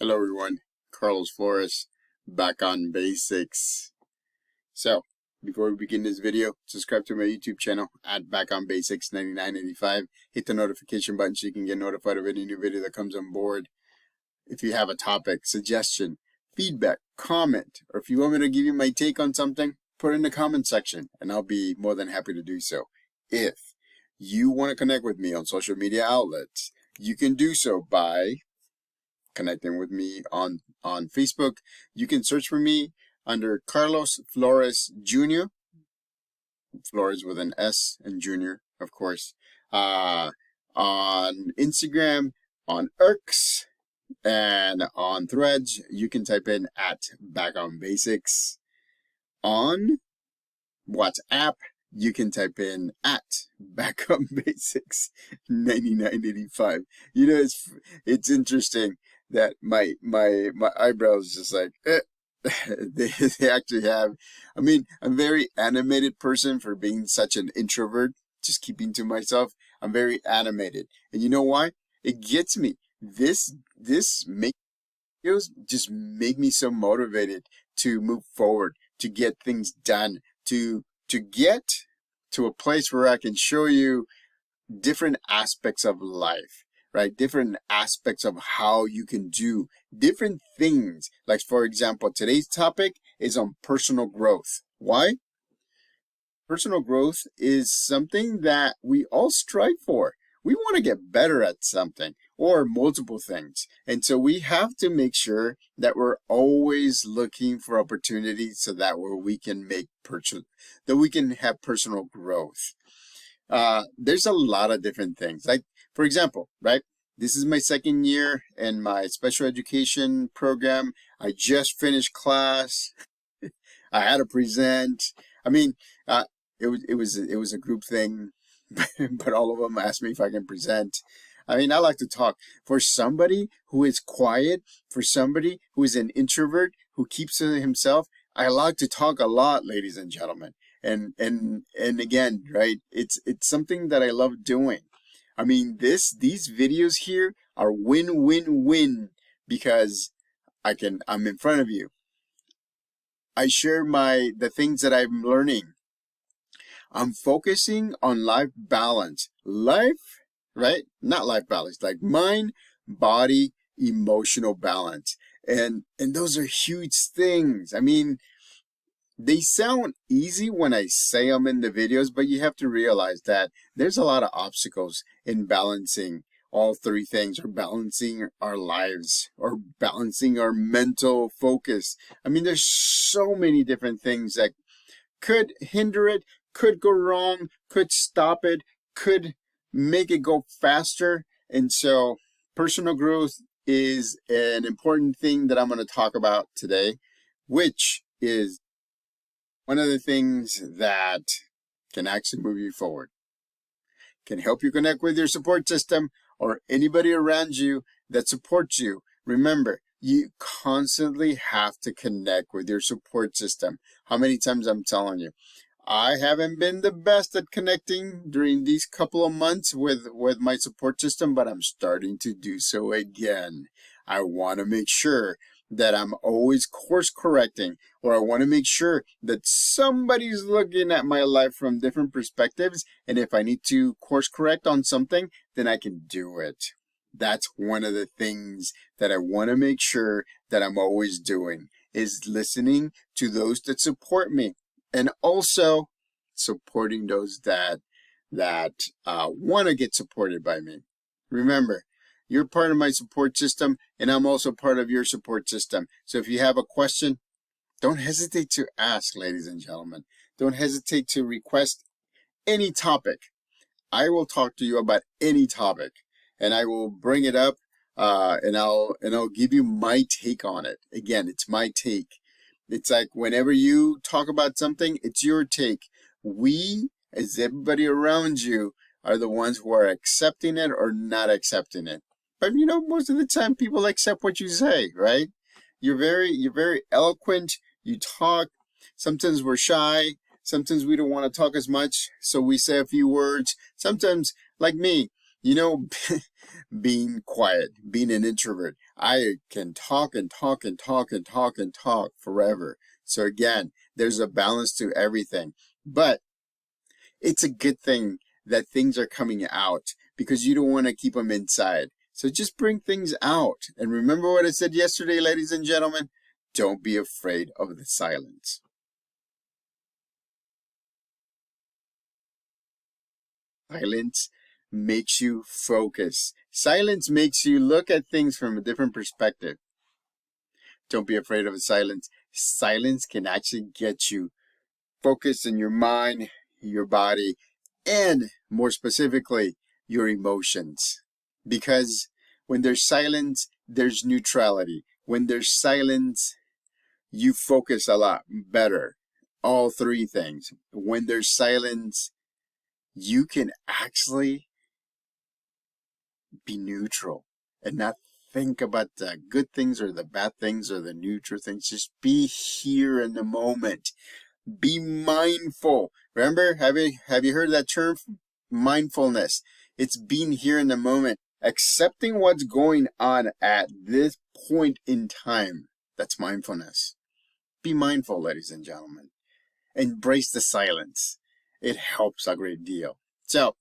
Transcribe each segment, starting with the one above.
Hello everyone, Carlos Flores, back on basics. So, before we begin this video, subscribe to my YouTube channel at Back on Basics 9985. Hit the notification button so you can get notified of any new video that comes on board. If you have a topic, suggestion, feedback, comment, or if you want me to give you my take on something, put it in the comment section and I'll be more than happy to do so. If you want to connect with me on social media outlets, you can do so by connecting with me on Facebook. You can search for me under Carlos Flores Jr. Flores with an S and Jr., of course. On Instagram, on X, and on Threads, you can type in at Back on Basics. On WhatsApp, you can type in at Back on Basics 9985. You know, it's interesting that my eyebrows just like they actually have. I mean, I'm a very animated person for being such an introvert, just keeping to myself. I'm very animated, and you know why? It gets me. This videos just make me so motivated to move forward, to get things done, to get to a place where I can show you different aspects of life, right? Different aspects of how you can do different things. Like, for example, today's topic is on personal growth. Why? Personal growth is something that we all strive for. We want to get better at something or multiple things. And so we have to make sure that we're always looking for opportunities so that we can have personal growth. There's a lot of different things. Like, for example, right? This is my second year in my special education program. I just finished class. I had to present. I mean, it was a group thing, but all of them asked me if I can present. I mean, I like to talk. For somebody who is quiet, for somebody who is an introvert, who keeps to himself, I like to talk a lot, ladies and gentlemen. And again, right? It's something that I love doing. I mean, these videos here are win-win-win because I'm in front of you. I share the things that I'm learning. I'm focusing on life balance. Life, right? Not life balance, like mind, body, emotional balance. And those are huge things. I mean, they sound easy when I say them in the videos, but you have to realize that there's a lot of obstacles in balancing all three things, or balancing our lives, or balancing our mental focus. I mean, there's so many different things that could hinder it, could go wrong, could stop it, could make it go faster. And so personal growth is an important thing that I'm going to talk about today, which is one of the things that can actually move you forward, can help you connect with your support system or anybody around you that supports you. Remember, you constantly have to connect with your support system. How many times I'm telling you, I haven't been the best at connecting during these couple of months with my support system, but I'm starting to do so again. I want to make sure that I'm always course correcting, or I want to make sure that somebody's looking at my life from different perspectives. And if I need to course correct on something, then I can do it. That's one of the things that I want to make sure that I'm always doing, is listening to those that support me, and also supporting those that want to get supported by me. Remember, you're part of my support system, and I'm also part of your support system. So if you have a question, don't hesitate to ask, ladies and gentlemen. Don't hesitate to request any topic. I will talk to you about any topic, and I will bring it up, and I'll give you my take on it. Again, it's my take. It's like whenever you talk about something, it's your take. We, as everybody around you, are the ones who are accepting it or not accepting it. But you know, most of the time people accept what you say, right? You're very eloquent. You talk. Sometimes we're shy. Sometimes we don't want to talk as much, so we say a few words. Sometimes, like me, you know, being quiet, being an introvert, I can talk and talk and talk and talk and talk forever. So again, there's a balance to everything. But it's a good thing that things are coming out because you don't want to keep them inside. So just bring things out. And remember what I said yesterday, ladies and gentlemen? Don't be afraid of the silence. Silence makes you focus. Silence makes you look at things from a different perspective. Don't be afraid of the silence. Silence can actually get you focused in your mind, your body, and more specifically, your emotions. Because when there's silence, there's neutrality. When there's silence, you focus a lot better. All three things. When there's silence, you can actually be neutral and not think about the good things or the bad things or the neutral things. Just be here in the moment. Be mindful. Remember, have you heard that term? Mindfulness. It's being here in the moment, accepting what's going on at this point in time. That's mindfulness. Be mindful, ladies and gentlemen. Embrace the silence. It helps a great deal. So,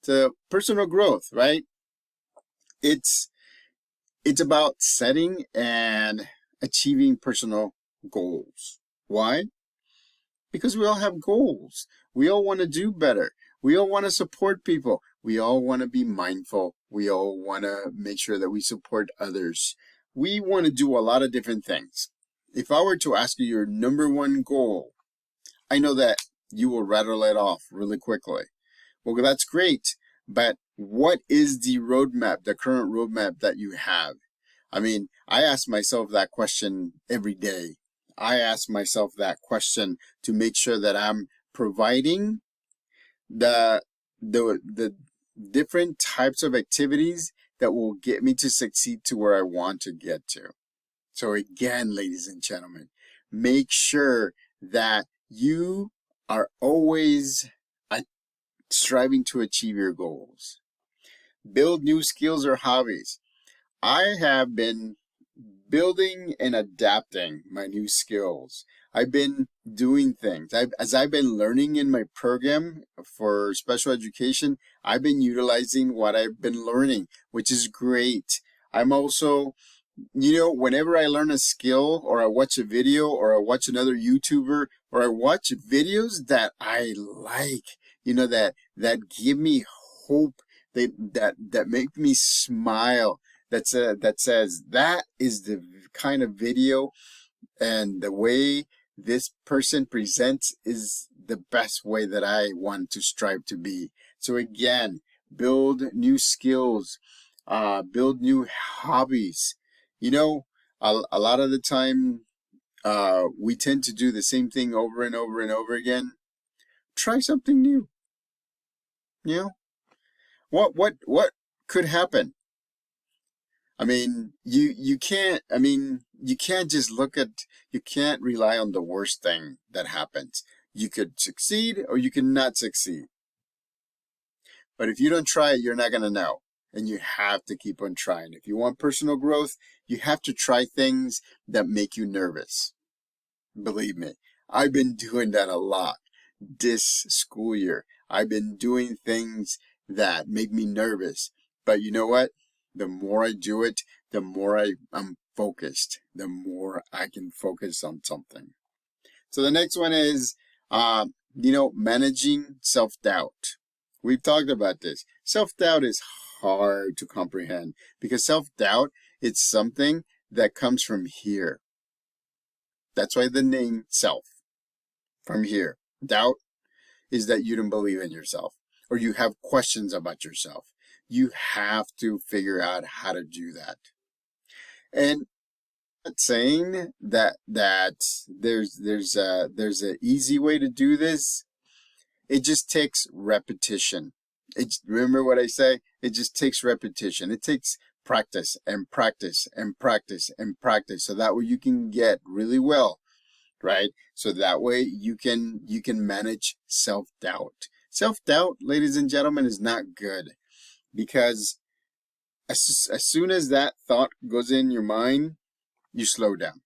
to personal growth, right? It's about setting and achieving personal goals. Why? Because we all have goals. We all want to do better. We all want to support people. We all want to be mindful. We all want to make sure that we support others. We want to do a lot of different things. If I were to ask you your number one goal, I know that you will rattle it off really quickly. Well, that's great, but what is the roadmap, the current roadmap that you have? I mean, I ask myself that question every day. I ask myself that question to make sure that I'm providing the different types of activities that will get me to succeed to where I want to get to. So again, ladies and gentlemen, make sure that you are always striving to achieve your goals. Build new skills or hobbies. I have been building and adapting my new skills. I've been doing things. As I've been learning in my program for special education, I've been utilizing what I've been learning, which is great. I'm also, whenever I learn a skill or I watch a video or I watch another YouTuber or I watch videos that I like, that give me hope, that make me smile, that says that is the kind of video and the way this person presents is the best way that I want to strive to be. So again, build new skills, build new hobbies. A lot of the time, we tend to do the same thing over and over and over again. Try something new. What could happen? I mean, you can't just you can't rely on the worst thing that happens. You could succeed or you could not succeed. But if you don't try it, you're not going to know. And you have to keep on trying. If you want personal growth, you have to try things that make you nervous. Believe me, I've been doing that a lot this school year. I've been doing things that make me nervous. But you know what? The more I do it, the more I'm focused, the more I can focus on something. So the next one is, managing self-doubt. We've talked about this. Self-doubt is hard to comprehend because self-doubt, it's something that comes from here. That's why the name self, from here. Doubt is that you don't believe in yourself or you have questions about yourself. You have to figure out how to do that. And I'm not saying that there's an easy way to do this. It just takes repetition. Remember what I say? It just takes repetition. It takes practice and practice and practice and practice. So that way you can get really well, right? So that way you can manage self-doubt. Self-doubt, ladies and gentlemen, is not good because, as soon as that thought goes in your mind, you slow down.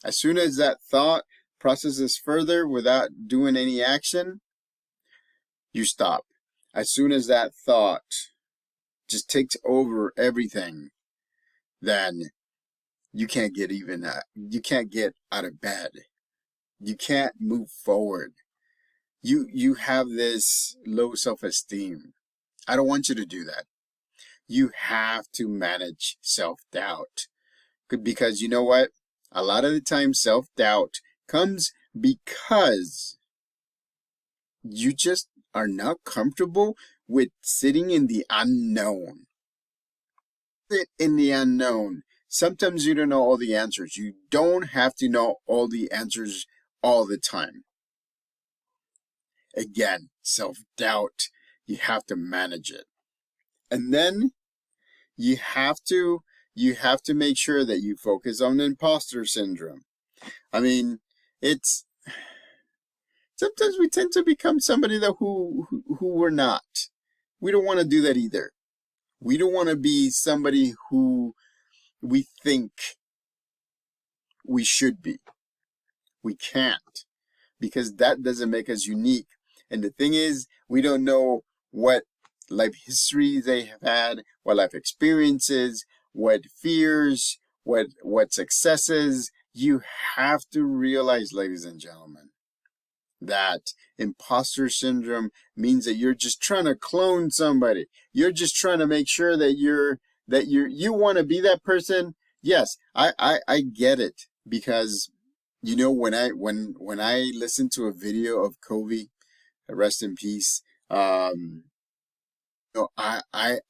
As soon as that thought processes further without doing any action, you stop. As soon as that thought just takes over everything, then you can't get out of bed. You can't move forward. You have this low self-esteem. I don't want you to do that. You have to manage self-doubt. Because you know what? A lot of the time self-doubt comes because you just are not comfortable with sitting in the unknown. Sit in the unknown. Sometimes you don't know all the answers. You don't have to know all the answers all the time. Again, self-doubt, you have to manage it. And then you have to make sure that you focus on imposter syndrome. I mean, it's sometimes we tend to become somebody that who we're not. We don't want to do that either. We don't want to be somebody who we think we should be. We can't, because that doesn't make us unique. And the thing is, we don't know what life history they have had, what life experiences, what fears, what successes. You have to realize, ladies and gentlemen, that imposter syndrome means that you're just trying to clone somebody. You're just trying to make sure that you want to be that person. Yes, I get it, because you know, when I listen to a video of Kobe, rest in peace, you know, I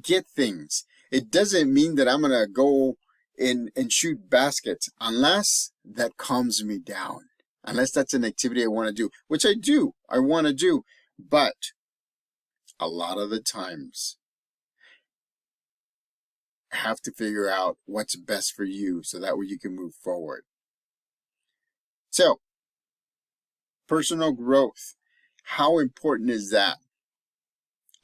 get things. It doesn't mean that I'm gonna go and shoot baskets unless that calms me down. Unless that's an activity I want to do, which I want to do. But a lot of the times, you have to figure out what's best for you so that way you can move forward. So, personal growth, how important is that?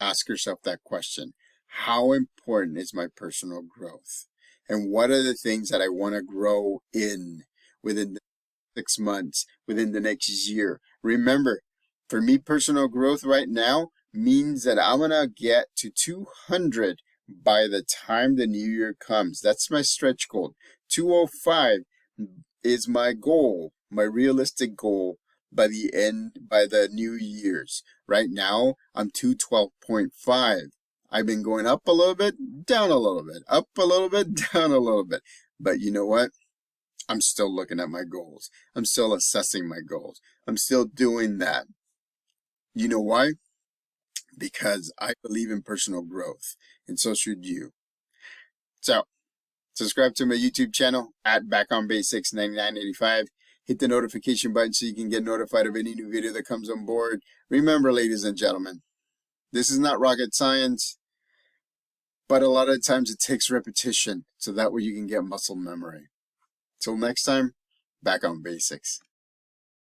Ask yourself that question. How important is my personal growth? And what are the things that I want to grow in within the 6 months, within the next year? Remember, for me, personal growth right now means that I'm going to get to 200 by the time the new year comes. That's my stretch goal. 205 is my goal, my realistic goal by the new year's. Right now, I'm 212.5. I've been going up a little bit, down a little bit, up a little bit, down a little bit. But you know what? I'm still looking at my goals. I'm still assessing my goals. I'm still doing that. You know why? Because I believe in personal growth, and so should you. So, subscribe to my YouTube channel at Back on Basics 9985. Hit the notification button so you can get notified of any new video that comes on board. Remember, ladies and gentlemen, this is not rocket science, but a lot of times it takes repetition so that way you can get muscle memory. Till next time, Back on Basics.